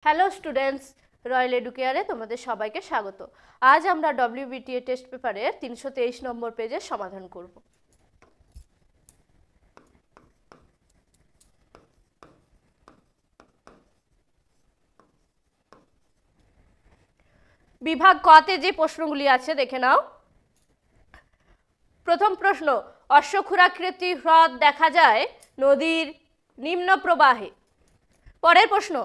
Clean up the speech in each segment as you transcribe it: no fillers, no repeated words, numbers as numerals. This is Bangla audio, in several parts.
হ্যালো স্টুডেন্টস, রয়্যাল এডুকেয়ারে তোমাদের সবাইকে স্বাগত। আজ আমরা ডব্লিউবিটিএ টেস্ট পেপারের 323 নম্বর পেজের সমাধান করব। বিভাগ কতে যে প্রশ্নগুলি আছে দেখে নাও। প্রথম প্রশ্ন, অশ্বক্ষুরাকৃতি হ্রদ দেখা যায় নদীর নিম্ন প্রবাহে। পরের প্রশ্ন,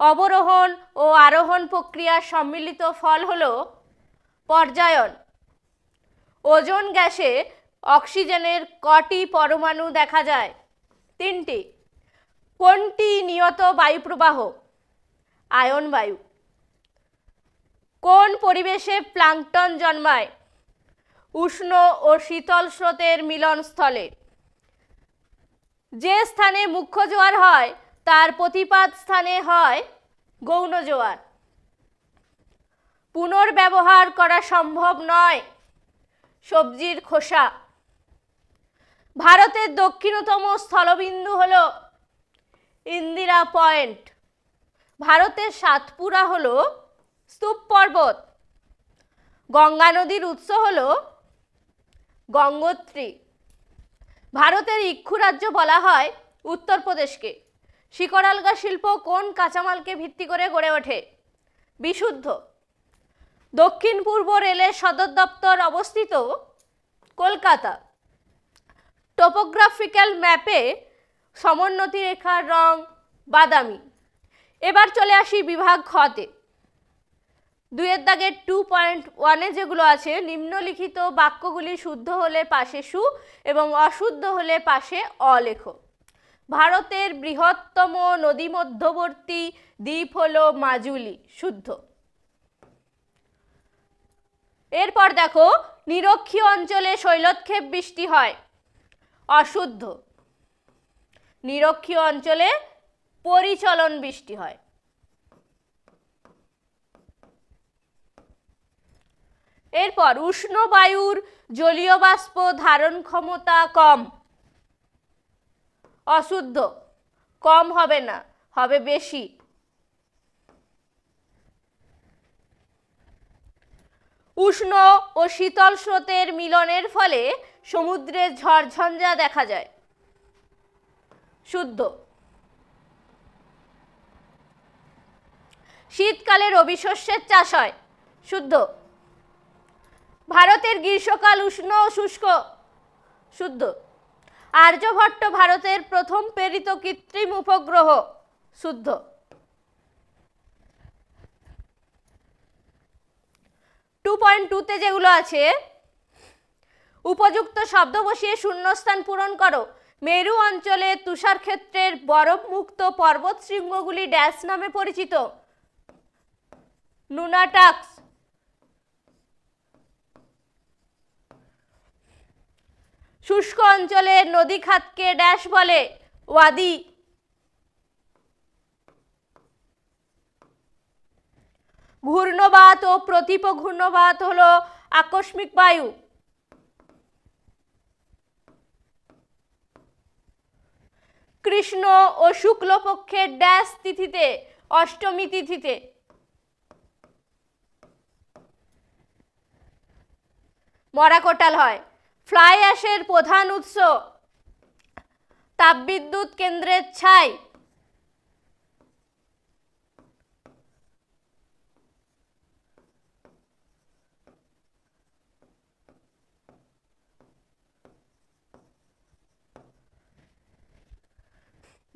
অবরোহণ ও আরোহণ প্রক্রিয়ার সম্মিলিত ফল হলো পর্যায়ন। ওজোন গ্যাসে অক্সিজেনের কটি পরমাণু দেখা যায়? 3টি। কোনটি নিয়ত বায়ুপ্রবাহ? আয়ন বায়ু। কোন পরিবেশে প্লাঙ্কটন জন্মায়? উষ্ণ ও শীতল স্রোতের মিলনস্থলে। যে স্থানে মুখ্য জোয়ার হয় তার প্রতিপাদ স্থানে হয় গৌণ জোয়ার। পুনর্ব্যবহার করা সম্ভব নয় সবজির খোসা। ভারতের দক্ষিণতম স্থলবিন্দু হল ইন্দিরা পয়েন্ট। ভারতের সাতপুরা হল স্তূপ পর্বত। গঙ্গা নদীর উৎস হল গঙ্গোত্রী। ভারতের ইক্ষু রাজ্য বলা হয় উত্তরপ্রদেশকে। শিকড়ালগা শিল্প কোন কাঁচামালকে ভিত্তি করে গড়ে ওঠে? বিশুদ্ধ। দক্ষিণ পূর্ব রেলের সদর দপ্তর অবস্থিত কলকাতা। টোপোগ্রাফিক্যাল ম্যাপে সমোন্নতি রেখার রং বাদামি। এবার চলে আসি বিভাগ খতে। 2-এর দাগের 2.1-এ যেগুলো আছে, নিম্নলিখিত বাক্যগুলি শুদ্ধ হলে পাশে সু এবং অশুদ্ধ হলে পাশে অ লেখো। ভারতের বৃহত্তম নদী মধ্যবর্তী দ্বীপ হল মাজুলি। শুদ্ধ। এরপর দেখো, নিরক্ষীয় অঞ্চলে শৈলক্ষেপ বৃষ্টি হয়। অশুদ্ধ। নিরক্ষীয় অঞ্চলে পরিচলন বৃষ্টি হয়। এরপর উষ্ণ বায়ুর জলীয় বাষ্প ধারণ ক্ষমতা কম। অশুদ্ধ। কম হবে না, হবে বেশি। উষ্ণ ও শীতল স্রোতের মিলনের ফলে সমুদ্রের ঝড়ঝঞ্ঝা দেখা যায়। শুদ্ধ। শীতকালে রবি শস্যের চাষ হয়। শুদ্ধ। ভারতের গ্রীষ্মকাল উষ্ণ ও শুষ্ক। শুদ্ধ। আর্যভট্ট ভারতের প্রথম প্রেরিত কৃত্রিম উপগ্রহ। শুদ্ধ। তে যেগুলো আছে, উপযুক্ত শব্দ বসিয়ে শূন্যস্থান পূরণ করো। মেরু অঞ্চলে তুষার ক্ষেত্রের বরফমুক্ত পর্বত শৃঙ্গগুলি ড্যাশ নামে পরিচিত? নুনাটাক্স। শুষ্ক অঞ্চলের নদী খাতকে ড্যাশ বলে? ওয়াদি। ঘূর্ণবাত ও প্রতিপ ঘূর্ণবাত হলো আকস্মিক বায়ু। কৃষ্ণ ও শুক্লপক্ষের ড্যাশ তিথিতে? অষ্টমী তিথিতে। মরাকোটাল হয়। ফ্লাই অ্যাশের প্রধান উৎস? তাপবিদ্যুৎ কেন্দ্রের ছাই।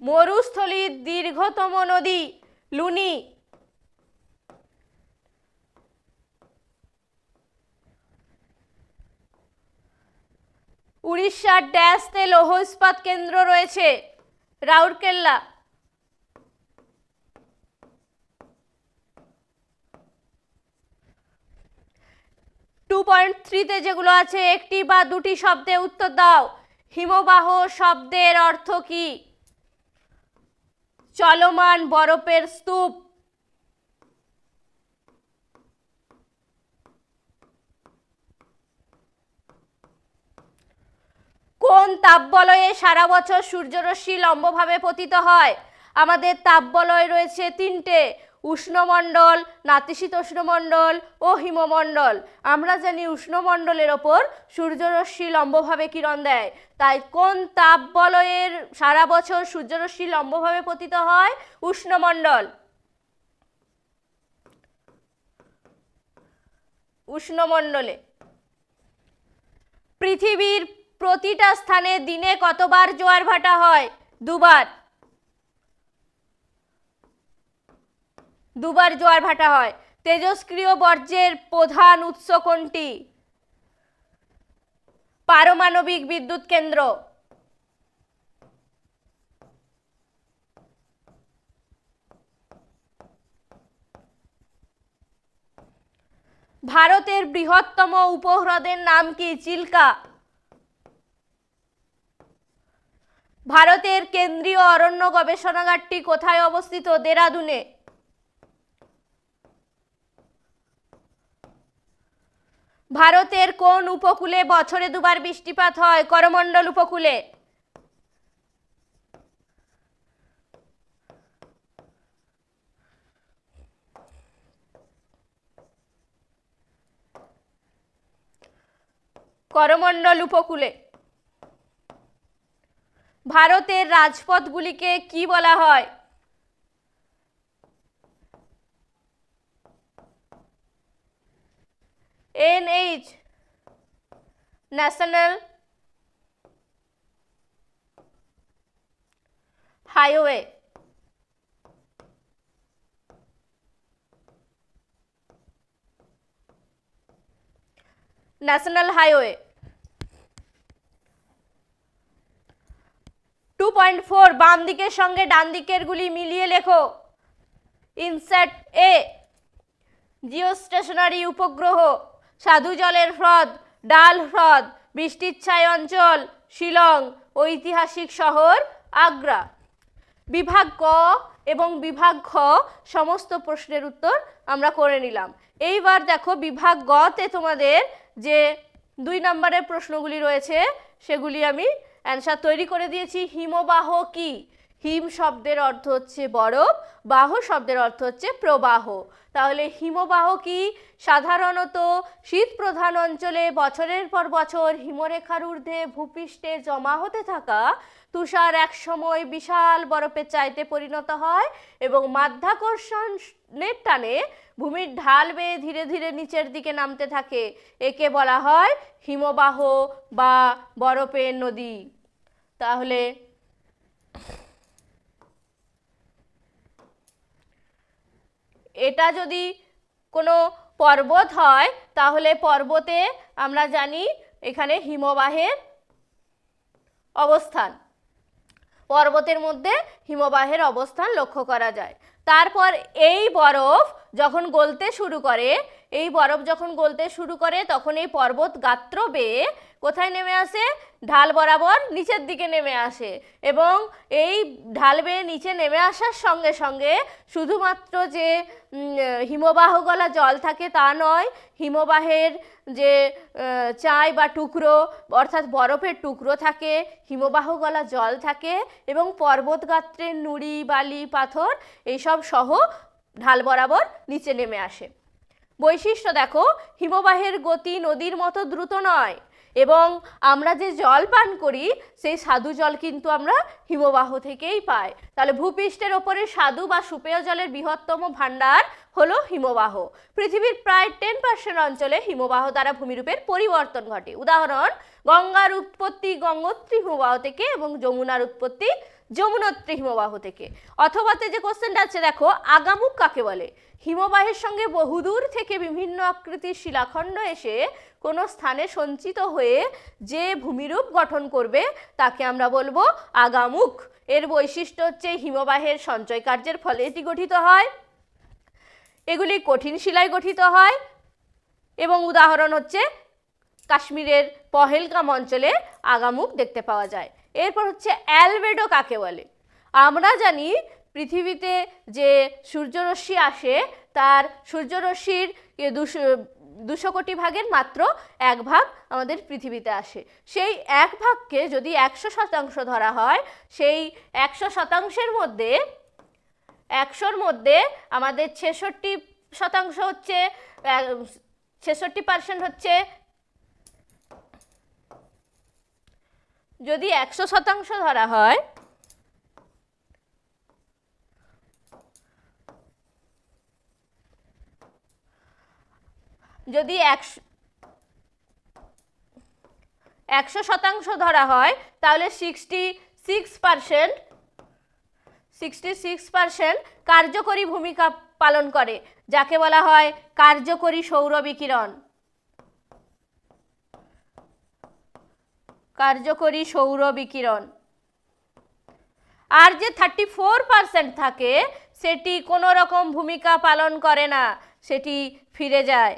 মরুস্থলীর দীর্ঘতম নদী? লুনি। উড়িষ্যার ড্যাশতে লৌহ ইস্পাত কেন্দ্র রয়েছে? রাউরকেল্লা। 2.3-তে যেগুলো আছে, একটি বা দুটি শব্দে উত্তর দাও। হিমবাহ শব্দের অর্থ কি? চলমান বরফের স্তূপ। কোন তাপবলয়ে সারা বছর সূর্যরশ্মি লম্বভাবে পতিত হয়? আমাদের তাপবলয় রয়েছে 3টে। উষ্ণমণ্ডল, নাতিশীতোষ্ণমণ্ডল ও হিমমণ্ডল। আমরা জানি উষ্ণমণ্ডলের ওপর সূর্যরশ্মি লম্বভাবে কিরণ দেয়, তাই কোন তাপ বলয়ের সারা বছর সূর্যরশ্মি লম্বভাবে পতিত হয়? উষ্ণমণ্ডল। উষ্ণমণ্ডলে। পৃথিবীর প্রতিটা স্থানে দিনে কতবার জোয়ার ভাটা হয়? দুবার। দুবার জোয়ার ভাটা হয়। তেজস্ক্রিয় বর্জ্যের প্রধান উৎস কোনটি? পারমাণবিক বিদ্যুৎ কেন্দ্র। ভারতের বৃহত্তম উপহ্রদের নাম কি? চিল্কা। ভারতের কেন্দ্রীয় অরণ্য গবেষণাগারটি কোথায় অবস্থিত? দেরাদুনে। ভারতের কোন উপকূলে বছরে দুবার বৃষ্টিপাত হয়? করমণ্ডল উপকূলে। করমণ্ডল উপকূলে। ভারতের রাজপথগুলিকে কি বলা হয়? NH, national highway. National highway. 2.4 বাম দিকের সঙ্গে ডান দিকের গুলি মিলিয়ে লেখো। ইনস্যাট এ, জিওস্টেশনারি উপগ্রহ, সাধু জলের হ্রদ, ডাল হ্রদ, বৃষ্টির ছায় অঞ্চল, শিলং, ঐতিহাসিক শহর আগ্রা। বিভাগ ক এবং বিভাগ খ সমস্ত প্রশ্নের উত্তর আমরা করে নিলাম। এইবার দেখো বিভাগ গতে তোমাদের যে 2 নম্বরের প্রশ্নগুলি রয়েছে সেগুলি আমি অ্যান্সার তৈরি করে দিয়েছি। হিমবাহ কি? হিম শব্দের অর্থ হচ্ছে বরফ, বাহ শব্দের অর্থ হচ্ছে প্রবাহ। তাহলে হিমবাহ কি? সাধারণত শীত প্রধান অঞ্চলে বছরের পর বছর হিমরেখার ঊর্ধ্বে ভূপৃষ্ঠে জমা হতে থাকা তুষার এক সময় বিশাল বরফের চাইতে পরিণত হয় এবং মাধ্যাকর্ষণের টানে ভূমির ঢাল বেয়ে ধীরে ধীরে নিচের দিকে নামতে থাকে। একে বলা হয় হিমবাহ বা বরফের নদী। তাহলে এটা যদি কোনো পর্বত হয় তাহলে পর্বতে আমরা জানি এখানে হিমবাহের অবস্থান, পর্বতের মধ্যে হিমবাহের অবস্থান লক্ষ্য করা যায়। তারপর এই বরফ যখন গলতে শুরু করে, এই বরফ যখন গলতে শুরু করে তখন এই পর্বত গাত্র বেয়ে কোথায় নেমে আসে? ঢাল বরাবর নিচের দিকে নেমে আসে এবং এই ঢাল বেয়ে নিচে নেমে আসার সঙ্গে সঙ্গে শুধুমাত্র যে হিমবাহ গলা জল থাকে তা নয়, হিমবাহের যে চাই বা টুকরো অর্থাৎ বরফের টুকরো থাকে, হিমবাহ গলা জল থাকে এবং পর্বত গাত্রের নুড়ি বালি পাথর এইসব সহ ঢাল বরাবর নিচে নেমে আসে। বৈশিষ্ট্য দেখো, হিমবাহের গতি নদীর মতো দ্রুত নয় এবং আমরা যে জল পান করি সেই স্বাদু জল কিন্তু আমরা হিমবাহ থেকেই পাই। তাহলে ভূপৃষ্ঠের ওপরে স্বাদু বা সুপেয় জলের বৃহত্তম ভাণ্ডার হলো হিমবাহ। পৃথিবীর প্রায় 10% অঞ্চলে হিমবাহ দ্বারা ভূমিরূপের পরিবর্তন ঘটে। উদাহরণ, গঙ্গার উৎপত্তি গঙ্গোত্রী হিমবাহ থেকে এবং যমুনার উৎপত্তি যমুনোত্রী হিমবাহ থেকে। অথবাতে যে কোশ্চেনটা আছে দেখো, আগামুখ কাকে বলে? হিমবাহের সঙ্গে বহুদূর থেকে বিভিন্ন আকৃতির শিলাখণ্ড এসে কোনো স্থানে সঞ্চিত হয়ে যে ভূমিরূপ গঠন করবে তাকে আমরা বলবো আগামুখ। এর বৈশিষ্ট্য হচ্ছে হিমবাহের সঞ্চয় কার্যের ফলে এটি গঠিত হয়। এগুলি কঠিন শিলায় গঠিত হয় এবং উদাহরণ হচ্ছে কাশ্মীরের পহেলগাম অঞ্চলে আগামুখ দেখতে পাওয়া যায়। এরপর হচ্ছে অ্যালবেডো কাকে বলে? আমরা জানি পৃথিবীতে যে সূর্যরশ্মি আসে তার সূর্যরশ্মির 200 কোটি ভাগের মাত্র 1 ভাগ আমাদের পৃথিবীতে আসে। সেই 1 ভাগকে যদি 100% ধরা হয়, সেই 100%-এর মধ্যে 100-র মধ্যে আমাদের 66% হচ্ছে 66% হচ্ছে, যদি 100% ধরা হয়, যদি 100% ধরা হয় তাহলে 66% কার্যকরী ভূমিকা পালন করে, যাকে বলা হয় কার্যকরী সৌর বিকিরণ। কার্যকরী সৌর বিকিরণ। আর যে 34% থাকে সেটি কোনো রকম ভূমিকা পালন করে না, সেটি ফিরে যায়,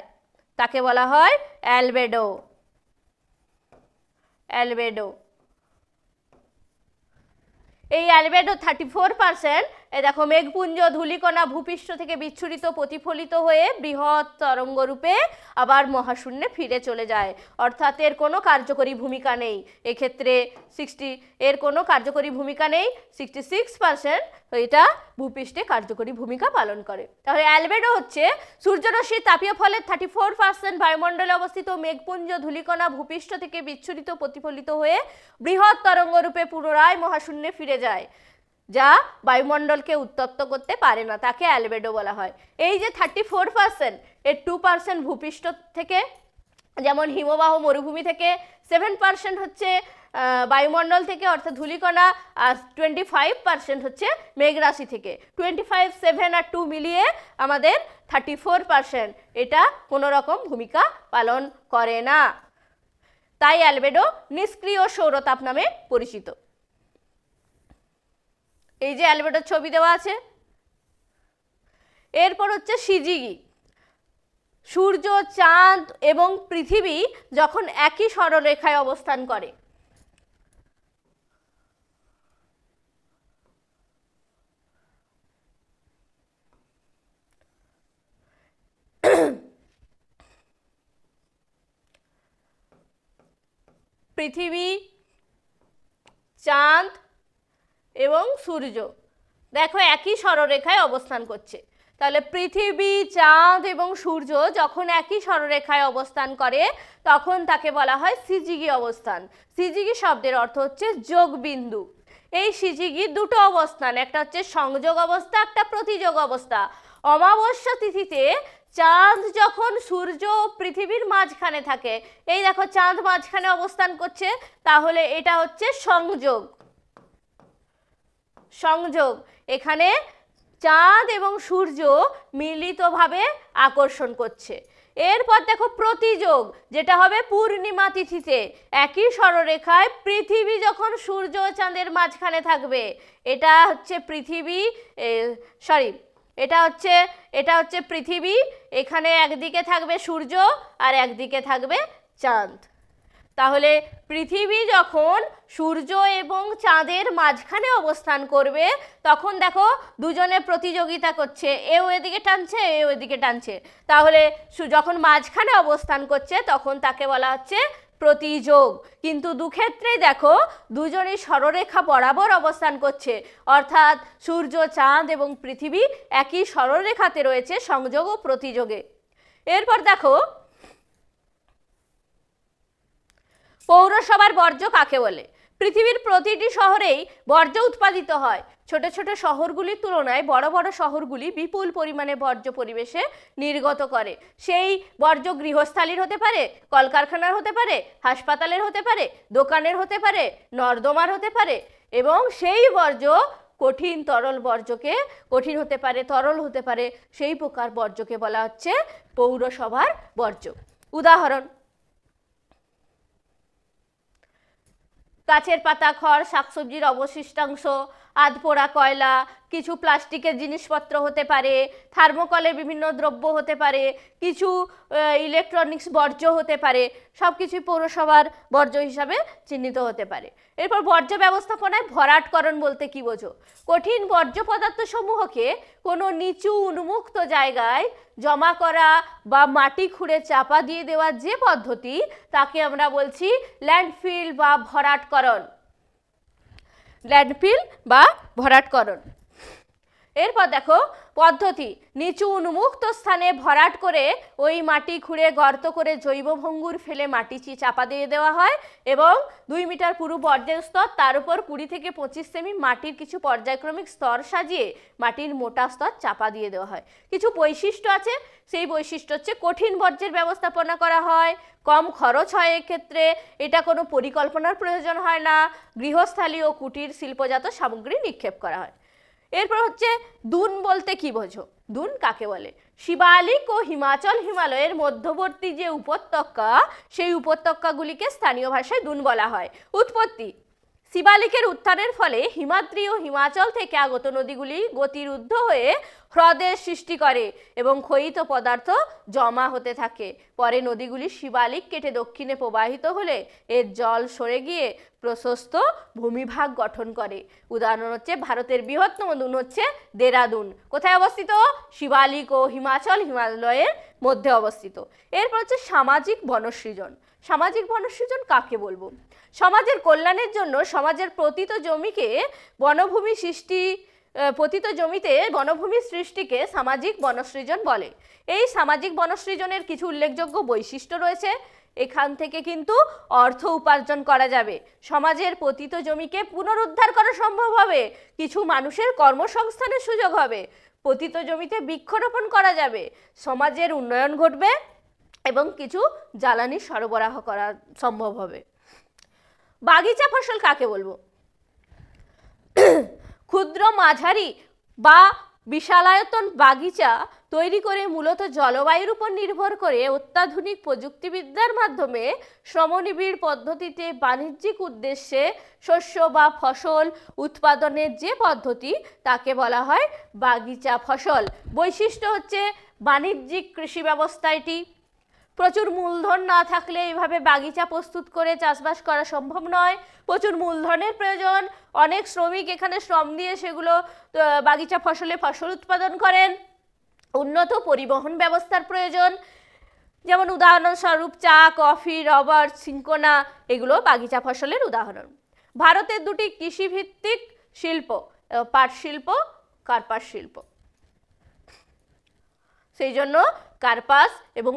তাকে বলা হয় অ্যালবেডো। অ্যালবেডো। এই অ্যালবেডো 34%, দেখো মেঘপুঞ্জ ধূলিকণা ভূপৃষ্ঠ থেকে বিচ্ছুরিত প্রতিফলিত হয়ে বৃহৎ তরঙ্গরূপে আবার মহাশূন্যে ফিরে চলে যায়, অর্থাৎ এর কোনো কার্যকরী ভূমিকা নেই। এক্ষেত্রে এর কোনো কার্যকরী ভূমিকা নেই, 66% এটা ভূপৃষ্ঠে কার্যকরী ভূমিকা পালন করে। তাহলে অ্যালবেডো হচ্ছে সূর্যরশ্মির তাপীয় ফলের 34% বায়ুমণ্ডলে অবস্থিত মেঘপুঞ্জ ধূলিকণা ভূপৃষ্ঠ থেকে বিচ্ছুরিত প্রতিফলিত হয়ে বৃহৎ তরঙ্গরূপে পুনরায় মহাশূন্যে ফিরে যায়, যা বায়ুমণ্ডলকে উত্তপ্ত করতে পারে না, তাকে অ্যালবেডো বলা হয়। এই যে 34%, এর 2% ভূপৃষ্ঠ থেকে, যেমন হিমবাহ মরুভূমি থেকে, 7% হচ্ছে বায়ুমণ্ডল থেকে অর্থাৎ ধূলিকণা, আর 25% হচ্ছে মেঘরাশি থেকে। 25, 7 আর 2 মিলিয়ে আমাদের 34%, এটা কোনো রকম ভূমিকা পালন করে না, তাই অ্যালবেডো নিষ্ক্রিয় সৌরতাপ নামে পরিচিত। এই যে অ্যালবেডোর ছবি দেওয়া আছে। এরপর হচ্ছে সিজিগি। সূর্য, চাঁদ এবং পৃথিবী যখন একই সরলরেখায় অবস্থান করে, পৃথিবী, চাঁদ এবং সূর্য দেখো একই সরলরেখায় অবস্থান করছে, তাহলে পৃথিবী, চাঁদ এবং সূর্য যখন একই সরলরেখায় অবস্থান করে তখন তাকে বলা হয় সিজিগি অবস্থান। সিজিগি শব্দের অর্থ হচ্ছে যোগবিন্দু। এই সিজিগি দুটো অবস্থান, একটা হচ্ছে সংযোগ অবস্থা, একটা প্রতিযোগ অবস্থা। অমাবস্যা তিথিতে চাঁদ যখন সূর্য ও পৃথিবীর মাঝখানে থাকে, এই দেখো চাঁদ মাঝখানে অবস্থান করছে, তাহলে এটা হচ্ছে সংযোগ। সংযোগ, এখানে চাঁদ এবং সূর্য মিলিতভাবে আকর্ষণ করছে। এরপর দেখো প্রতিযোগ, যেটা হবে পূর্ণিমা তিথিতে একই সরলরেখায় পৃথিবী যখন সূর্য ও চাঁদের মাঝখানে থাকবে, এটা হচ্ছে পৃথিবী, এটা হচ্ছে পৃথিবী, এখানে একদিকে থাকবে সূর্য আর একদিকে থাকবে চাঁদ। তাহলে পৃথিবী যখন সূর্য এবং চাঁদের মাঝখানে অবস্থান করবে তখন দেখো দুজনে প্রতিযোগিতা করছে, এও এদিকে টানছে এও এদিকে টানছে, তাহলে যখন মাঝখানে অবস্থান করছে তখন তাকে বলা হচ্ছে প্রতিযোগ। কিন্তু দুক্ষেত্রেই দেখো দুজনই সরলরেখা বরাবর অবস্থান করছে, অর্থাৎ সূর্য, চাঁদ এবং পৃথিবী একই সরলরেখাতে রয়েছে সংযোগ ও প্রতিযোগে। এরপর দেখো পৌরসভার বর্জ্য কাকে বলে। পৃথিবীর প্রতিটি শহরেই বর্জ্য উৎপাদিত হয়। ছোট ছোট শহরগুলির তুলনায় বড় বড় শহরগুলি বিপুল পরিমাণে বর্জ্য পরিবেশে নির্গত করে। সেই বর্জ্য গৃহস্থালির হতে পারে, কলকারখানার হতে পারে, হাসপাতালের হতে পারে, দোকানের হতে পারে, নর্দমার হতে পারে, এবং সেই বর্জ্য কঠিন তরল বর্জ্যকে, কঠিন হতে পারে, তরল হতে পারে, সেই প্রকার বর্জ্যকে বলা হচ্ছে পৌরসভার বর্জ্য। উদাহরণ: গাছের পাতা, খড়, শাকসবজির অবশিষ্টাংশ, আধপোড়া কয়লা, কিছু প্লাস্টিকের জিনিসপত্র হতে পারে, থার্মোকলের বিভিন্ন দ্রব্য হতে পারে, কিছু ইলেকট্রনিক্স বর্জ্য হতে পারে, সব কিছুই পৌরসভার বর্জ্য হিসাবে চিহ্নিত হতে পারে। এরপর বর্জ্য ব্যবস্থাপনায় ভরাটকরণ বলতে কি বোঝো? কঠিন বর্জ্য পদার্থ সমূহকে কোনো নিচু উন্মুক্ত জায়গায় জমা করা বা মাটি খুঁড়ে চাপা দিয়ে দেওয়ার যে পদ্ধতি, তাকে আমরা বলছি ল্যান্ডফিল বা ভরাটকরণ। ল্যান্ডফিল বা ভরাটকরণ। এরপর দেখো পদ্ধতি, নিচু উন্মুক্ত স্থানে ভরাট করে ওই মাটি খুঁড়ে গর্ত করে জৈব ভঙ্গুর ফেলে মাটি চাপা দিয়ে দেওয়া হয় এবং 2 মিটার পুরু বর্জ্যের স্তর, তার উপর 20 থেকে 25 সেমি মাটির কিছু পর্যায়ক্রমিক স্তর সাজিয়ে মাটির মোটা স্তর চাপা দিয়ে দেওয়া হয়। কিছু বৈশিষ্ট্য আছে, সেই বৈশিষ্ট্য হচ্ছে কঠিন বর্জ্যের ব্যবস্থাপনা করা হয়, কম খরচ হয় এক্ষেত্রে, এটা কোনো পরিকল্পনার প্রয়োজন হয় না, গৃহস্থালী ও কুটির শিল্পজাত সামগ্রী নিক্ষেপ করা হয়। এরপর হচ্ছে দুন বলতে কি বোঝো? দুন কাকে বলে? শিবালিক ও হিমাচল হিমালয়ের মধ্যবর্তী যে উপত্যকা, সেই উপত্যকাগুলিকে স্থানীয় ভাষায় দুন বলা হয়। উৎপত্তি, শিবালিকের উত্থানের ফলে হিমাদ্রি ও হিমাচল থেকে আগত নদীগুলি গতিরুদ্ধ হয়ে হ্রদের সৃষ্টি করে এবং ক্ষয়িত পদার্থ জমা হতে থাকে। পরে নদীগুলি শিবালিক কেটে দক্ষিণে প্রবাহিত হলে এর জল সরে গিয়ে প্রশস্ত ভূমিভাগ গঠন করে। উদাহরণ হচ্ছে ভারতের বৃহত্তম দুন হচ্ছে দেরাদুন। কোথায় অবস্থিত? শিবালিক ও হিমাচল হিমালয়ের মধ্যে অবস্থিত। এরপর হচ্ছে সামাজিক বনসৃজন। সামাজিক বনসৃজন কাকে বলবো? সমাজের কল্যাণের জন্য সমাজের পতিত জমিতে বনভূমি সৃষ্টিকে সামাজিক বনসৃজন বলে। এই সামাজিক বনসৃজনের কিছু উল্লেখযোগ্য বৈশিষ্ট্য রয়েছে। এখান থেকে কিন্তু অর্থ উপার্জন করা যাবে, সমাজের পতিত জমিকে পুনরুদ্ধার করা সম্ভব হবে, কিছু মানুষের কর্মসংস্থানের সুযোগ হবে, পতিত জমিতে বৃক্ষরোপণ করা যাবে, সমাজের উন্নয়ন ঘটবে এবং কিছু জ্বালানি সরবরাহ করা সম্ভব হবে। বাগিচা ফসল কাকে বলবো? ক্ষুদ্র, মাঝারি বা বিশালায়তন বাগিচা তৈরি করে মূলত জলবায়ুর উপর নির্ভর করে অত্যাধুনিক প্রযুক্তিবিদ্যার মাধ্যমে শ্রমনিবিড় পদ্ধতিতে বাণিজ্যিক উদ্দেশ্যে শস্য বা ফসল উৎপাদনের যে পদ্ধতি তাকে বলা হয় বাগিচা ফসল। বৈশিষ্ট্য হচ্ছে বাণিজ্যিক কৃষি ব্যবস্থা এটি। প্রচুর মূলধন না থাকলে এইভাবে বাগিচা প্রস্তুত করে চাষবাস করা সম্ভব নয়, প্রচুর মূলধনের প্রয়োজন, অনেক শ্রমিক এখানে শ্রম দিয়ে সেগুলো বাগিচা ফসল উৎপাদন করেন, উন্নত পরিবহন ব্যবস্থার প্রয়োজন, যেমন উদাহরণস্বরূপ চা, কফি, রবার, সিনকোনা এগুলো বাগিচা ফসলের উদাহরণ। ভারতের দুটি কৃষিভিত্তিক শিল্প, পাট শিল্প, কার্পাস শিল্প, সেই জন্য কার্পাস এবং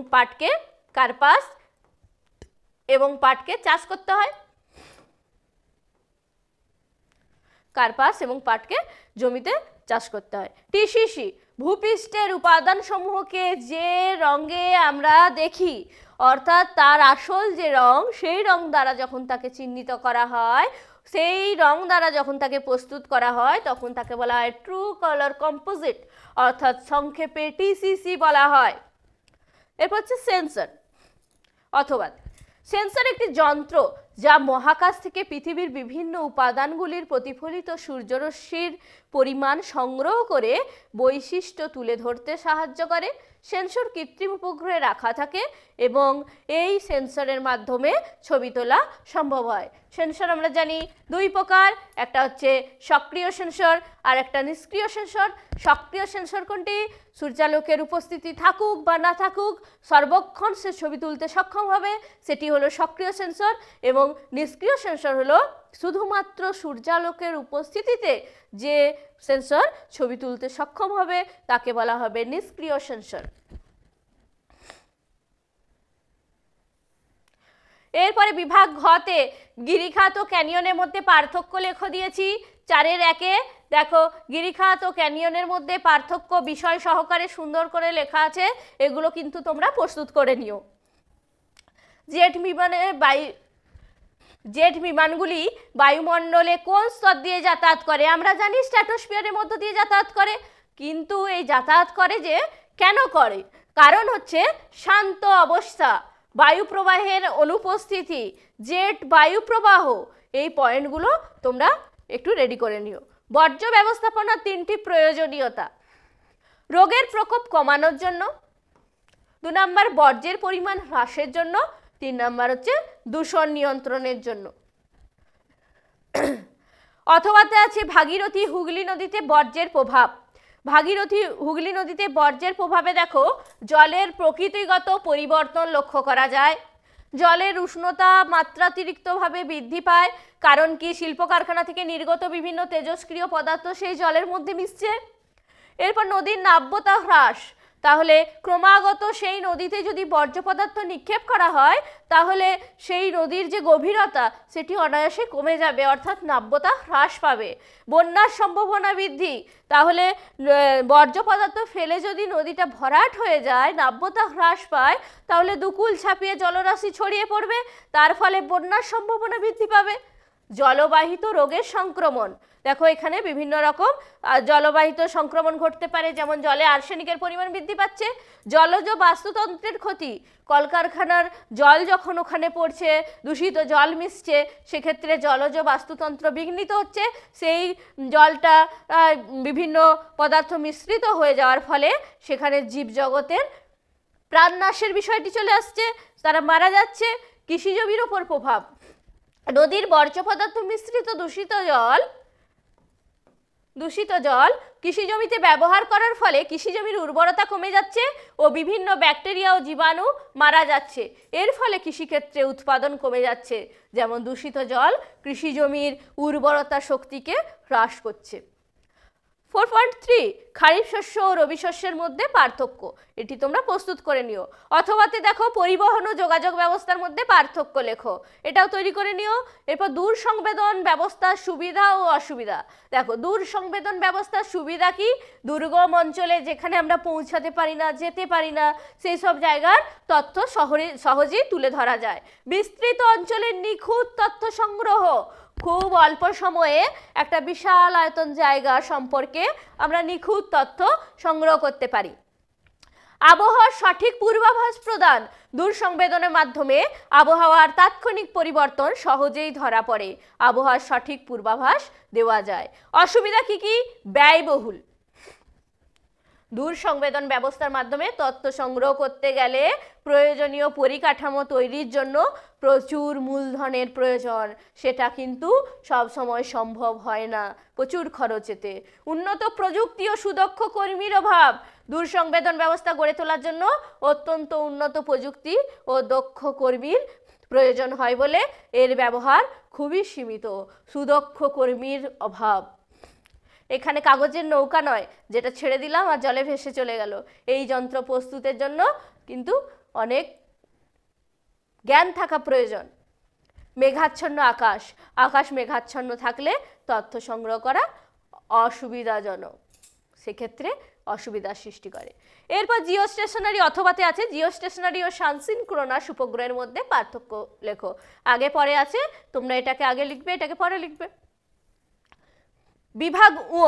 পাটকে চাষ করতে হয়। কার্পাস এবং পাটকে জমিতে চাষ করতে হয়। টিসিসি, ভূপৃষ্ঠের উপাদান সমূহকে যে রঙে আমরা দেখি, অর্থাৎ তার আসল যে রং, সেই রং দ্বারা যখন তাকে চিহ্নিত করা হয়, সেই রং দ্বারা যখন তাকে প্রস্তুত করা হয়, তখন তাকে বলা হয় ট্রু কালার কম্পোজিট, অর্থাৎ সংক্ষেপে টিসিসি বলা হয়। এরপর হচ্ছে সেন্সর অথবা সেন্সর একটি যন্ত্র যা মহাকাশ থেকে পৃথিবীর বিভিন্ন উপাদানগুলির প্রতিফলিত সূর্যরশ্মির পরিমাণ সংগ্রহ করে বৈশিষ্ট্য তুলে ধরতে সাহায্য করে। সেন্সর কৃত্রিম উপগ্রহে রাখা থাকে এবং এই সেন্সরের মাধ্যমে ছবি তোলা সম্ভব হয়। সেন্সর আমরা জানি দুই প্রকার, একটা হচ্ছে সক্রিয় সেন্সর আর একটা নিষ্ক্রিয় সেন্সর। সক্রিয় সেন্সর কোনটি? সূর্যালোকের উপস্থিতি থাকুক বা না থাকুক সর্বক্ষণ সে ছবি তুলতে সক্ষম হবে, সেটি হলো সক্রিয় সেন্সর। এবং নিষ্ক্রিয় সেন্সর হলো শুধুমাত্র সূর্যালোকের উপস্থিতিতে যে সেন্সর ছবি তুলতে সক্ষম হবে তাকে বলা হবে নিষ্ক্রিয় সেন্সর। এরপরে বিভাগ ঘতে গিরিখাত ও ক্যানিয়নের মধ্যে পার্থক্য লেখো দিয়েছি। 4-এর 1-এ দেখো গিরিখাত ও ক্যানিয়নের মধ্যে পার্থক্য বিষয় সহকারে সুন্দর করে লেখা আছে, এগুলো কিন্তু তোমরা প্রস্তুত করে নিও। জেট বিমানগুলি বায়ুমণ্ডলে কোন স্তর দিয়ে যাতায়াত করে? আমরা জানি স্ট্র্যাটোস্ফিয়ারের মধ্য দিয়ে যাতায়াত করে, কিন্তু এই যাতায়াত করে যে কেন করে? কারণ হচ্ছে শান্ত অবস্থা, বায়ু প্রবাহের অনুপস্থিতি, জেট বায়ু প্রবাহ, এই পয়েন্টগুলো তোমরা একটু রেডি করে নিও। বর্জ্য ব্যবস্থাপনার 3টি প্রয়োজনীয়তা: রোগের প্রকোপ কমানোর জন্য, 2 নম্বর বর্জ্যের পরিমাণ হ্রাসের জন্য, 3 নম্বর হচ্ছে দূষণ নিয়ন্ত্রণের জন্য। অথবাতে আছে ভাগীরথী হুগলি নদীতে বর্জ্যের প্রভাব। ভাগীরথী হুগলি নদীতে বর্জ্যের প্রভাবে দেখো জলের প্রকৃতিগত পরিবর্তন লক্ষ্য করা যায়। জলের উষ্ণতা মাত্রাতিরিক্তভাবে বৃদ্ধি পায়, কারণ কি? শিল্প কারখানা থেকে নির্গত বিভিন্ন তেজস্ক্রিয় পদার্থ সেই জলের মধ্যে মিশছে। এরপর নদীর নাব্যতা হ্রাস, তাহলে ক্রমাগত সেই নদীতে যদি বর্জ্য পদার্থ নিক্ষেপ করা হয় তাহলে সেই নদীর যে গভীরতা সেটি অনায়াসে কমে যাবে, অর্থাৎ নাব্যতা হ্রাস পাবে। বন্যার সম্ভাবনা বৃদ্ধি, তাহলে বর্জ্য পদার্থ ফেলে যদি নদীটা ভরাট হয়ে যায়, নাব্যতা হ্রাস পায়, তাহলে দুকুল ছাপিয়ে জলরাশি ছড়িয়ে পড়বে, তার ফলে বন্যার সম্ভাবনা বৃদ্ধি পাবে। জলবাহিত রোগের সংক্রমণ, দেখো এখানে বিভিন্ন রকম জলবাহিত সংক্রমণ ঘটতে পারে, যেমন জলে আর্সেনিকের পরিমাণ বৃদ্ধি পাচ্ছে। জলজ বাস্তুতন্ত্রের ক্ষতি, কলকারখানার জল যখন ওখানে পড়ছে, দূষিত জল মিশছে, সেক্ষেত্রে জলজ বাস্তুতন্ত্র বিঘ্নিত হচ্ছে, সেই জলটা বিভিন্ন পদার্থ মিশ্রিত হয়ে যাওয়ার ফলে সেখানে জীবজগতের প্রাণনাশের বিষয়টি চলে আসছে, তারা মারা যাচ্ছে। কৃষিজমির ওপর প্রভাব, নদীর বর্জ্য পদার্থ মিশ্রিত দূষিত জল কৃষিজমিতে ব্যবহার করার ফলে কৃষিজমির উর্বরতা কমে যাচ্ছে ও বিভিন্ন ব্যাকটেরিয়া ও জীবাণু মারা যাচ্ছে। এর ফলে কৃষিক্ষেত্রে উৎপাদন কমে যাচ্ছে, যেমন দূষিত জল কৃষিজমির উর্বরতা শক্তিকে হ্রাস করছে। 4.3 খারিফ শস্য ও রবি শস্যের মধ্যে পার্থক্য, এটি তোমরা প্রস্তুত করে নিও, অথবাতে দেখো পরিবহন ও যোগাযোগ ব্যবস্থার মধ্যে পার্থক্য লেখো, এটাও তৈরি করে নিও। এরপর দূর সংবেদন ব্যবস্থার সুবিধা ও অসুবিধা, দেখো দূর সংবেদন ব্যবস্থার সুবিধা কি, দুর্গম অঞ্চলে যেখানে আমরা পৌঁছাতে পারি না, যেতে পারি না, সেই সব জায়গার তথ্য সহজেই তুলে ধরা যায়। বিস্তৃত অঞ্চলের নিখুঁত তথ্য সংগ্রহ, খুব অল্প সময়ে একটা বিশাল আয়তন জায়গা সম্পর্কে আমরা নিখুঁত তথ্য সংগ্রহ করতে পারি। আবহাওয়ার সঠিক পূর্বাভাস প্রদান, দূর সংবেদনের মাধ্যমে আবহাওয়ার তাৎক্ষণিক পরিবর্তন সহজেই ধরা পড়ে, আবহাওয়ার সঠিক পূর্বাভাস দেওয়া যায়। অসুবিধা কি কি, ব্যয়বহুল, দূর সংবেদন ব্যবস্থার মাধ্যমে তথ্য সংগ্রহ করতে গেলে প্রয়োজনীয় পরিকাঠামো তৈরির জন্য প্রচুর মূলধনের প্রয়োজন, সেটা কিন্তু সব সময় সম্ভব হয় না, প্রচুর খরচেতে। উন্নত প্রযুক্তি ও সুদক্ষ কর্মীর অভাব, দূর সংবেদন ব্যবস্থা গড়ে তোলার জন্য অত্যন্ত উন্নত প্রযুক্তি ও দক্ষ কর্মীর প্রয়োজন হয় বলে এর ব্যবহার খুবই সীমিত, সুদক্ষ কর্মীর অভাব। এখানে কাগজের নৌকা নয় যেটা ছেড়ে দিলাম আর জলে ভেসে চলে গেল, এই যন্ত্র প্রস্তুতের জন্য কিন্তু অনেক জ্ঞান থাকা প্রয়োজন। মেঘাচ্ছন্ন আকাশ, আকাশ মেঘাচ্ছন্ন থাকলে তথ্য সংগ্রহ করা অসুবিধাজনক, সেক্ষেত্রে অসুবিধার সৃষ্টি করে। এরপর জিও স্টেশনারি অথবাতে আছে, জিও স্টেশনারি ও সানসিনক্রোনাস উপগ্রহের মধ্যে পার্থক্য লেখো, আগে পরে আছে, তোমরা এটাকে আগে লিখবে, এটাকে পরে লিখবে। বিভাগ ও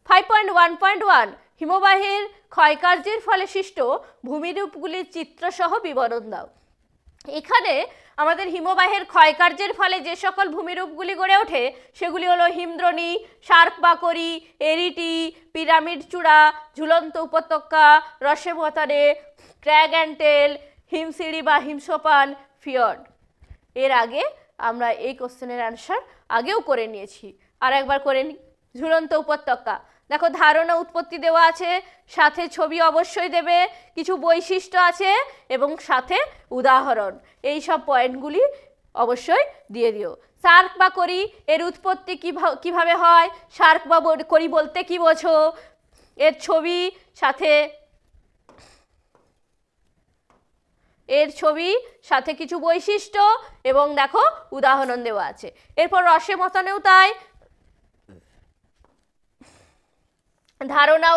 5.1.1 হিমবাহের ক্ষয়কার্যের ফলে সৃষ্ট ভূমিরূপগুলির চিত্রসহ বিবরণ দাও। এখানে আমাদের হিমবাহের ক্ষয়কার্যের ফলে যে সকল ভূমিরূপগুলি গড়ে ওঠে সেগুলি হলো হিমদ্রোণী, শার্ক বাকরি, এরিটি, পিরামিড চূড়া, ঝুলন্ত উপত্যকা, রসেমতারে, ক্র্যাগ অ্যান্ড টেল, হিমসিঁড়ি বা হিমসোপান, ফিয়র্ড। এর আগে আমরা এই কোশ্চেনের অ্যান্সার আগেও করে নিয়েছি, আর একবার করে নিই। ঝুলন্ত উপত্যকা, দেখো ধারণা উৎপত্তি দেওয়া আছে, সাথে ছবি অবশ্যই দেবে, কিছু বৈশিষ্ট্য আছে এবং সাথে উদাহরণ, এই সব পয়েন্টগুলি অবশ্যই দিয়ে দিও। শার্ক বা করি এর উৎপত্তি কিভাবে হয়, শার্ক বা করি বলতে কি বোঝো, এর ছবি সাথে কিছু বৈশিষ্ট্য এবং দেখো উদাহরণ দেওয়া আছে। এরপর রসেমতনেও তাই, ধারণা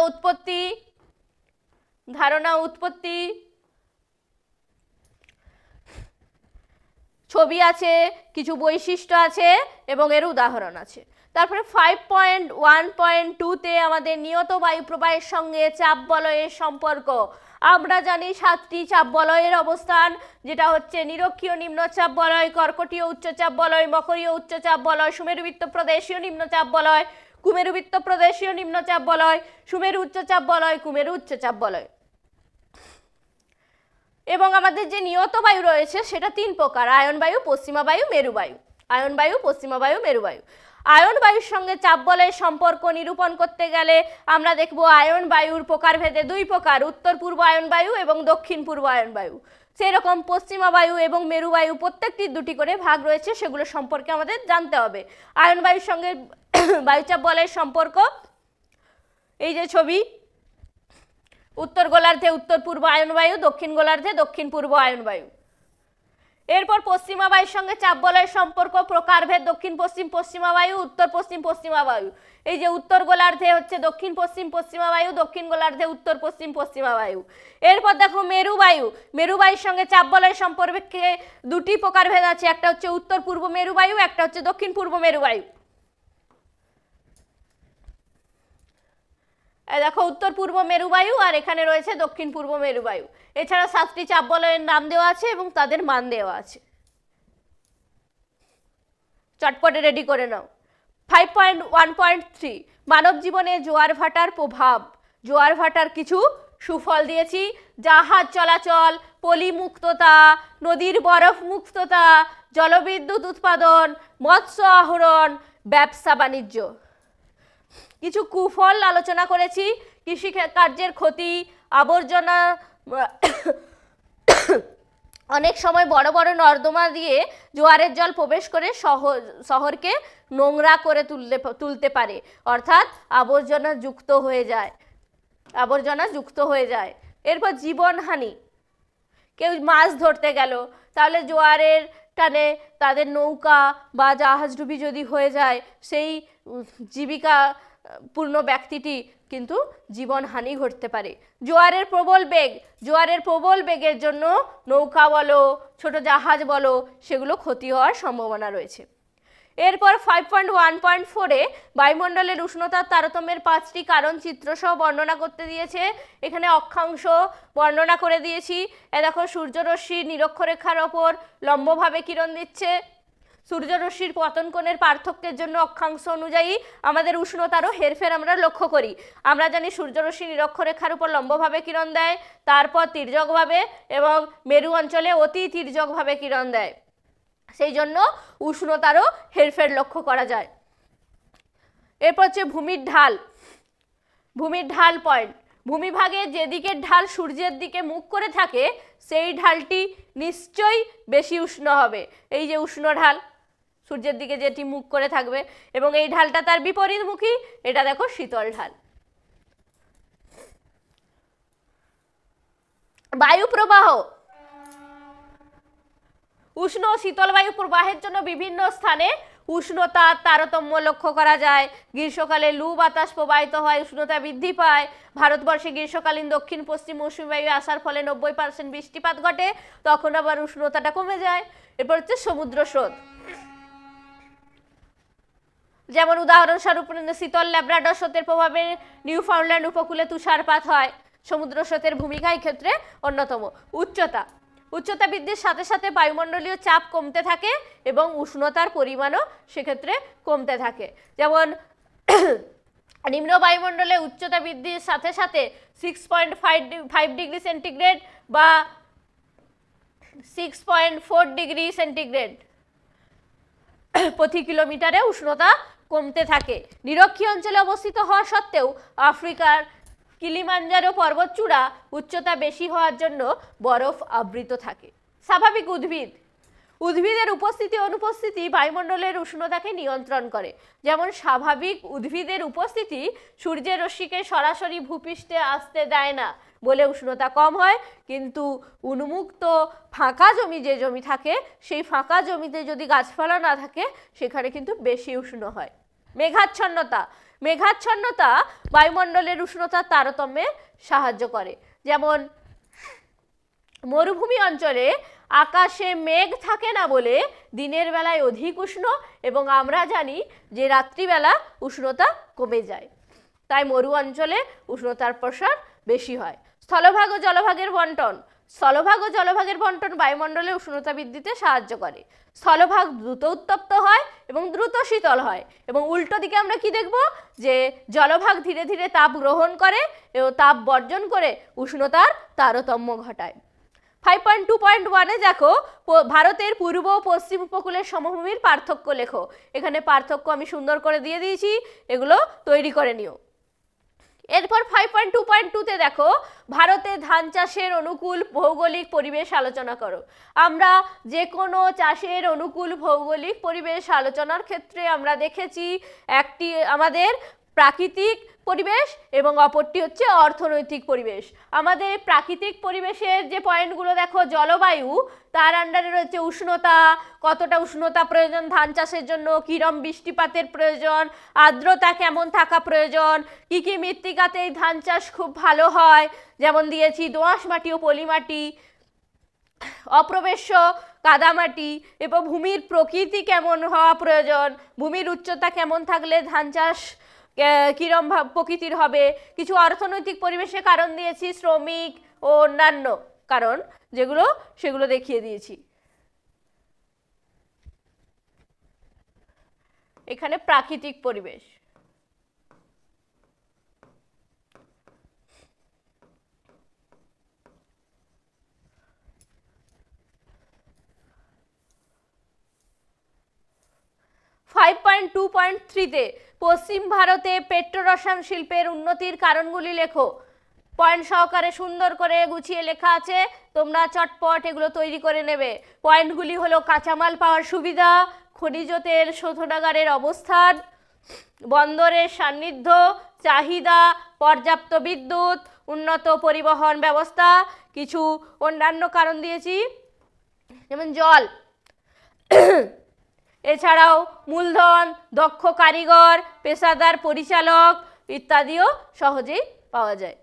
উৎপত্তি ছবি আছে, কিছু বৈশিষ্ট্য আছে এবং এর উদাহরণ আছে। তারপরে 5.1.2 আমাদের নিয়ত বায়ু প্রবাহের সঙ্গে চাপ বলয়ের সম্পর্ক। আমরা জানি 7টি চাপ বলয়ের অবস্থান, যেটা হচ্ছে নিরক্ষীয় নিম্নচাপ বলয়, কর্কটীয় উচ্চচাপ বলয়, মকরীয় উচ্চচাপ বলয়, সুমেরুবৃত্ত প্রদেশীয় নিম্নচাপ বলয়, কুমেরুবৃত্ত প্রদেশীয় নিম্নচাপ বলয়, সুমেরু উচ্চচাপ বলয়, কুমেরু উচ্চচাপ বলয়। এবং আমাদের যে নিয়ত বায়ু রয়েছে সেটা 3 প্রকার, আয়ন বায়ু, পশ্চিমা বায়ু, মেরু বায়ু। আয়ন বায়ু, পশ্চিমা বায়ু, মেরু বায়ু। আয়ন বায়ুর সঙ্গে চাপ বলয়ের সম্পর্ক নিরূপণ করতে গেলে আমরা দেখব আয়ন বায়ুর প্রকারভেদে 2 প্রকার, উত্তর পূর্ব আয়ন বায়ু এবং দক্ষিণ পূর্ব আয়ন বায়ু। সেই রকম পশ্চিমা বায়ু এবং মেরু বায়ু প্রত্যেকটির 2টি করে ভাগ রয়েছে, সেগুলো সম্পর্কে আমাদের জানতে হবে। আয়ন বায়ুর সঙ্গে বায়ুচাপ বলয়ের সম্পর্ক, এই যে ছবি, উত্তর গোলার্ধে উত্তর পূর্ব আয়ন বায়ু, দক্ষিণ গোলার্ধে দক্ষিণ পূর্ব আয়ন বায়ু। এরপর পশ্চিমা বায়ুর সঙ্গে চাপ বলয়ের সম্পর্ক, প্রকারভেদ, দক্ষিণ পশ্চিম পশ্চিমা বায়ু, উত্তর পশ্চিম পশ্চিমা বায়ু। এই যে উত্তর গোলার্ধে হচ্ছে দক্ষিণ পশ্চিম পশ্চিমা বায়ু, দক্ষিণ গোলার্ধে উত্তর পশ্চিম পশ্চিমা বায়ু। এরপর দেখো মেরু বায়ু, মেরু বায়ুর সঙ্গে চাপ বলয়ের সম্পর্কে দুটি প্রকারভেদ আছে, একটা হচ্ছে উত্তর পূর্ব মেরু বায়ু, একটা হচ্ছে দক্ষিণ পূর্ব মেরু বায়ু। দেখো উত্তর পূর্ব মেরু বায়ু আর এখানে রয়েছে দক্ষিণ পূর্ব মেরু বায়ু। এছাড়া 7টি চাপ বলয়ের নাম দেওয়া আছে এবং তাদের মান দেওয়া আছে, চটপটে রেডি করে নাও। 5.1.3 মানব জীবনে জোয়ার ভাটার প্রভাব। জোয়ার ভাটার কিছু সুফল দিয়েছি, জাহাজ চলাচল, পলি মুক্ততা, নদীর বরফ মুক্ততা, জলবিদ্যুৎ উৎপাদন, মৎস্য আহরণ, ব্যবসা বাণিজ্য। কিছু কুফল আলোচনা করেছি, কৃষি কার্যের ক্ষতি, আবর্জনা, অনেক সময় বড় বড় নর্দমা দিয়ে জোয়ারের জল প্রবেশ করে শহরকে নোংরা করে তুলতে পারে, অর্থাৎ আবর্জনা যুক্ত হয়ে যায়। এরপর জীবনহানি, কেউ মাছ ধরতে গেল, তাহলে জোয়ারের টানে তাদের নৌকা বা জাহাজডুবি যদি হয়ে যায়, সেই জীবিকা পূর্ণ ব্যক্তিটি কিন্তু জীবনহানি ঘটতে পারে। জোয়ারের প্রবল বেগের জন্য নৌকা বলো, ছোট জাহাজ বলো, সেগুলো ক্ষতি হওয়ার সম্ভাবনা রয়েছে। এরপর 5.1.4-এ বায়ুমণ্ডলের উষ্ণতার তারতম্যের 5টি কারণ চিত্রসহ বর্ণনা করতে দিয়েছে। এখানে অক্ষাংশ বর্ণনা করে দিয়েছি। দেখো সূর্যরশ্মি নিরক্ষরেখার ওপর লম্বভাবে কিরণ দিচ্ছে, সূর্যরশ্মির পতন কোণের পার্থক্যের জন্য অক্ষাংশ অনুযায়ী আমাদের উষ্ণতারও হেরফের আমরা লক্ষ্য করি। আমরা জানি সূর্যরশ্মি নিরক্ষরেখার উপর লম্বভাবে কিরণ দেয়, তারপর তির্যকভাবে এবং মেরু অঞ্চলে অতি তির্যকভাবে কিরণ দেয়, সেই জন্য উষ্ণতারও হেরফের লক্ষ্য করা যায়। এরপর হচ্ছে ভূমির ঢাল পয়েন্ট। ভূমিভাগে যেদিকের ঢাল সূর্যের দিকে মুখ করে থাকে সেই ঢালটি নিশ্চয়ই বেশি উষ্ণ হবে। এই যে উষ্ণ ঢাল, সূর্যের দিকে যেটি মুখ করে থাকবে, এবং এই ঢালটা তার বিপরীতমুখী, এটা দেখো শীতল ঢাল। বায়ু প্রবাহ, উষ্ণ ও শীতল বায়ু প্রবাহের জন্য বিভিন্ন স্থানে উষ্ণতার তারতম্য লক্ষ্য করা যায়। গ্রীষ্মকালে লু বাতাস প্রবাহিত হয়, উষ্ণতা বৃদ্ধি পায়। ভারতবর্ষে গ্রীষ্মকালীন দক্ষিণ পশ্চিম মৌসুমী বায়ু আসার ফলে 90% বৃষ্টিপাত ঘটে, তখন আবার উষ্ণতাটা কমে যায়। এরপর হচ্ছে সমুদ্র স্রোত, যেমন উদাহরণস্বরূপ শীতল ল্যাব্রাডর স্রোতের প্রভাবে নিউফাউন্ডল্যান্ড উপকূলে তুষারপাত হয়। সমুদ্র স্রোতের ভূমিকা এই ক্ষেত্রে অন্যতম। উচ্চতা বৃদ্ধির সাথে সাথে বায়ুমণ্ডলীয় চাপ কমতে থাকে এবং উষ্ণতার পরিমাণও সেক্ষেত্রে কমতে থাকে। যেমন নিম্ন বায়ুমণ্ডলে উচ্চতা বৃদ্ধির সাথে সাথে 6.5 ডিগ্রি সেন্টিগ্রেড বা 6.4 ডিগ্রি সেন্টিগ্রেড প্রতি কিলোমিটারে উষ্ণতা কমতে থাকে। নিরক্ষীয় অঞ্চলে অবস্থিত হওয়া সত্ত্বেও আফ্রিকার কিলিমাঞ্জারো পর্বতচূড়া উচ্চতা বেশি হওয়ার জন্য বরফ আবৃত থাকে। স্বাভাবিক উদ্ভিদের উপস্থিতি অনুপস্থিতি বায়ুমণ্ডলের উষ্ণতাকে নিয়ন্ত্রণ করে। যেমন স্বাভাবিক উদ্ভিদের উপস্থিতি সূর্যের রশ্মিকে সরাসরি ভূপৃষ্ঠে আসতে দেয় না বলে উষ্ণতা কম হয়, কিন্তু উন্মুক্ত ফাঁকা জমি যে জমি থাকে, সেই ফাঁকা জমিতে যদি গাছপালা না থাকে সেখানে কিন্তু বেশি উষ্ণ হয়। মেঘাচ্ছন্নতা বায়ুমণ্ডলের উষ্ণতার তারতম্যে সাহায্য করে। যেমন মরুভূমি অঞ্চলে আকাশে মেঘ থাকে না বলে দিনের বেলায় অধিক উষ্ণ, এবং আমরা জানি যে রাত্রিবেলা উষ্ণতা কমে যায়, তাই মরু অঞ্চলে উষ্ণতার প্রসার বেশি হয়। স্থলভাগ ও জলভাগের বন্টন বায়ুমণ্ডলে উষ্ণতা বৃদ্ধিতে সাহায্য করে। স্থলভাগ দ্রুত উত্তপ্ত হয় এবং দ্রুত শীতল হয়, এবং উল্টো দিকে আমরা কি দেখব, যে জলভাগ ধীরে ধীরে তাপ গ্রহণ করে এবং তাপ বর্জন করে উষ্ণতার তারতম্য ঘটায়। 5.2.1-এ দেখো ভারতের পূর্ব ও পশ্চিম উপকূলের সমভূমির পার্থক্য লেখো। এখানে পার্থক্য আমি সুন্দর করে দিয়ে দিয়েছি, এগুলো তৈরি করে নিও। এরপর 5.2.2-তে দেখো ভারতে ধান চাষের অনুকূল ভৌগোলিক পরিবেশ আলোচনা করো। আমরা যে কোনো চাষের অনুকূল ভৌগোলিক পরিবেশ আলোচনার ক্ষেত্রে আমরা দেখেছি একটি আমাদের প্রাকৃতিক পরিবেশ এবং অপরটি হচ্ছে অর্থনৈতিক পরিবেশ। আমাদের প্রাকৃতিক পরিবেশের যে পয়েন্টগুলো দেখো, জলবায়ু, তার আন্ডারে রয়েছে উষ্ণতা, কতটা উষ্ণতা প্রয়োজন ধান চাষের জন্য, কিরম বৃষ্টিপাতের প্রয়োজন, আর্দ্রতা কেমন থাকা প্রয়োজন, কি কি মৃত্তিকাতে এই ধান চাষ খুব ভালো হয়, যেমন দিয়েছি দোআঁশ মাটি ও পলি মাটি, অপ্রবেশ্য কাদামাটি, এবং ভূমির প্রকৃতি কেমন হওয়া প্রয়োজন, ভূমির উচ্চতা কেমন থাকলে ধান চাষ কিরম প্রকৃতির হবে। কিছু অর্থনৈতিক পরিবেশের কারণ দিয়েছি, শ্রমিক ও অন্যান্য কারণ যেগুলো সেগুলো দেখিয়ে দিয়েছি। এখানে প্রাকৃতিক পরিবেশ। ফাইভ 5.2.3-তে পশ্চিম ভারতে পেট্রোরসায়ন শিল্পের উন্নতির কারণগুলি লেখো। পয়েন্ট সহকারে সুন্দর করে গুছিয়ে লেখা আছে, তোমরা চটপট এগুলো তৈরি করে নেবে। পয়েন্টগুলি হলো কাঁচামাল পাওয়ার সুবিধা, খনিজ তেল শোধনাগারের অবস্থান, বন্দরের সান্নিধ্য, চাহিদা, পর্যাপ্ত বিদ্যুৎ, উন্নত পরিবহন ব্যবস্থা। কিছু অন্যান্য কারণ দিয়েছি, যেমন জল, এছাড়াও মূলধন, দক্ষ কারিগর, পেশাদার পরিচালক ইত্যাদিও সহজেই পাওয়া যায়।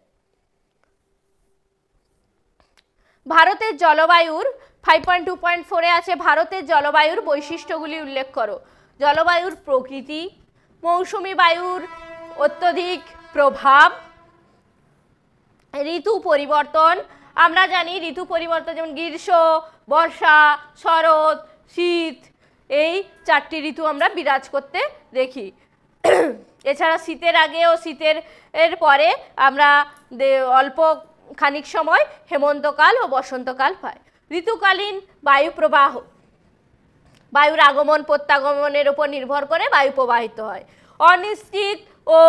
ভারতের জলবায়ুর 5.2.4-এ আছে ভারতের জলবায়ুর বৈশিষ্ট্যগুলি উল্লেখ করো। জলবায়ুর প্রকৃতি, মৌসুমী বায়ুর অত্যধিক প্রভাব, ঋতু পরিবর্তন। আমরা জানি ঋতু পরিবর্তন যেমন গ্রীষ্ম, বর্ষা, শরৎ, শীত, এই 4টি ঋতু আমরা বিরাজ করতে দেখি। এছাড়া শীতের আগে ও শীতের পরে আমরা অল্প খানিক সময় হেমন্তকাল ও বসন্তকাল পাই। ঋতুকালীন বায়ু প্রবাহ, বায়ুর আগমন প্রত্যাগমনের উপর নির্ভর করে বায়ু প্রবাহিত হয়। অনিশ্চিত ও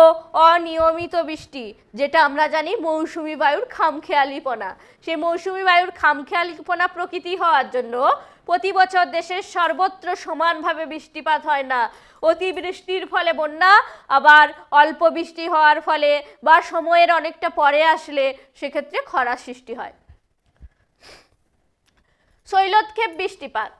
অনিয়মিত বৃষ্টি, যেটা আমরা জানি মৌসুমী বায়ুর খামখেয়ালিপনা। সেই মৌসুমী বায়ুর খামখেয়ালিপনা প্রকৃতি হওয়ার জন্য প্রতি বছর দেশের সর্বত্র সমানভাবে বৃষ্টিপাত হয় না। অতিবৃষ্টির ফলে বন্যা, আবার অল্প বৃষ্টি হওয়ার ফলে বা সময়ের অনেকটা পরে আসলে সেক্ষেত্রে খরার সৃষ্টি হয়। শৈলক্ষেপ বৃষ্টিপাত,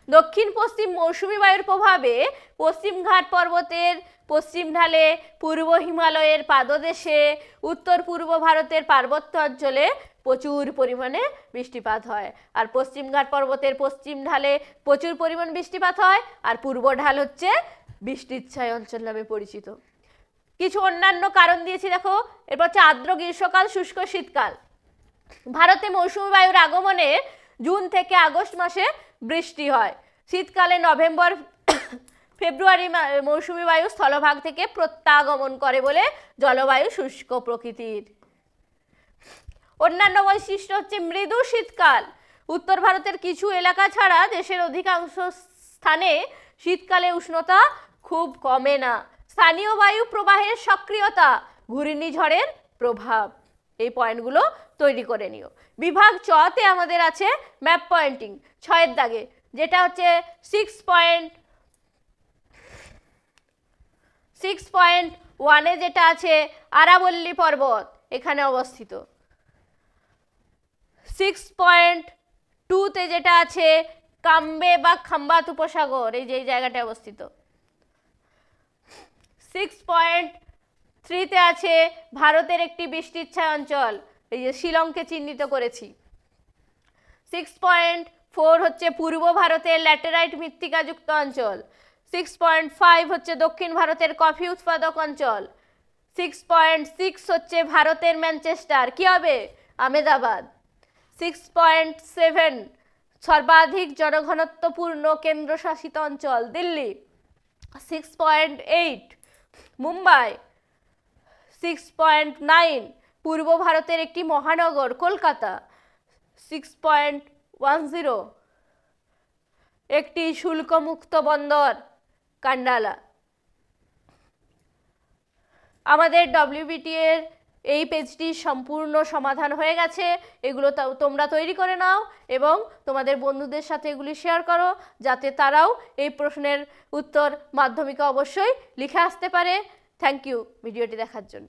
দক্ষিণ পশ্চিম মৌসুমী বায়ুর প্রভাবে পশ্চিমঘাট পর্বতের পশ্চিম ঢালে, পূর্ব হিমালয়ের পাদদেশে, উত্তর পূর্ব ভারতের পার্বত্য অঞ্চলে প্রচুর পরিমাণে বৃষ্টিপাত হয়। আর পশ্চিমঘাট পর্বতের পশ্চিম ঢালে প্রচুর পরিমাণ বৃষ্টিপাত হয়, আর পূর্ব ঢাল হচ্ছে বৃষ্টির ছায়া অঞ্চল নামে পরিচিত। কিছু অন্যান্য কারণ দিয়েছি দেখো। এরপর হচ্ছে আর্দ্র গ্রীষ্মকাল, শুষ্ক শীতকাল। ভারতে মৌসুমী বায়ুর আগমনে জুন থেকে আগস্ট মাসে বৃষ্টি হয়। শীতকালে নভেম্বর ফেব্রুয়ারি মৌসুমী বায়ু স্থলভাগ থেকে প্রত্যাগমন করে বলে জলবায়ু শুষ্ক প্রকৃতির। অন্যান্য বৈশিষ্ট্য হচ্ছে মৃদু শীতকাল। উত্তর ভারতের কিছু এলাকা ছাড়া দেশের অধিকাংশ স্থানে শীতকালে উষ্ণতা খুব কমে না। স্থানীয় বায়ু প্রবাহের সক্রিয়তা, ঘূর্ণিঝড়ের প্রভাব। এই পয়েন্টগুলো তৈরি করে নিও। বিভাগ চতে আমাদের আছে ম্যাপ পয়েন্টিং 6-এর দাগে, যেটা হচ্ছে 6.1-এ যেটা আছে আরাবল্লী পর্বত এখানে অবস্থিত। 6.2-তে যেটা আছে কাম্বে বা খাম্বাত উপসাগর, এই যে এই জায়গাটা অবস্থিত। 6.3-তে আছে ভারতের একটি বৃষ্টির ছায়া অঞ্চল, এই যে শিলংকে চিহ্নিত করেছি। 6.4 হচ্ছে পূর্ব ভারতের ল্যাটেরাইট মৃত্তিকাযুক্ত অঞ্চল। 6.5 হচ্ছে দক্ষিণ ভারতের কফি উৎপাদক অঞ্চল। 6.6 হচ্ছে ভারতের ম্যানচেস্টার, কি হবে? আহমেদাবাদ। 6.7 সর্বাধিক জনঘনত্বপূর্ণ কেন্দ্রশাসিত অঞ্চল দিল্লি। 6.8 মুম্বাই। 6.9 পূর্ব ভারতের একটি মহানগর কলকাতা। 6.10 একটি শুল্কমুক্ত বন্দর কান্ডালা। আমাদের WBT এর এই পেজটি সম্পূর্ণ সমাধান হয়ে গেছে। এগুলো তোমরা তৈরি করে নাও এবং তোমাদের বন্ধুদের সাথে এগুলি শেয়ার করো, যাতে তারাও এই প্রশ্নের উত্তর মাধ্যমিকে অবশ্যই লিখে আসতে পারে। থ্যাংক ইউ ভিডিওটি দেখার জন্য।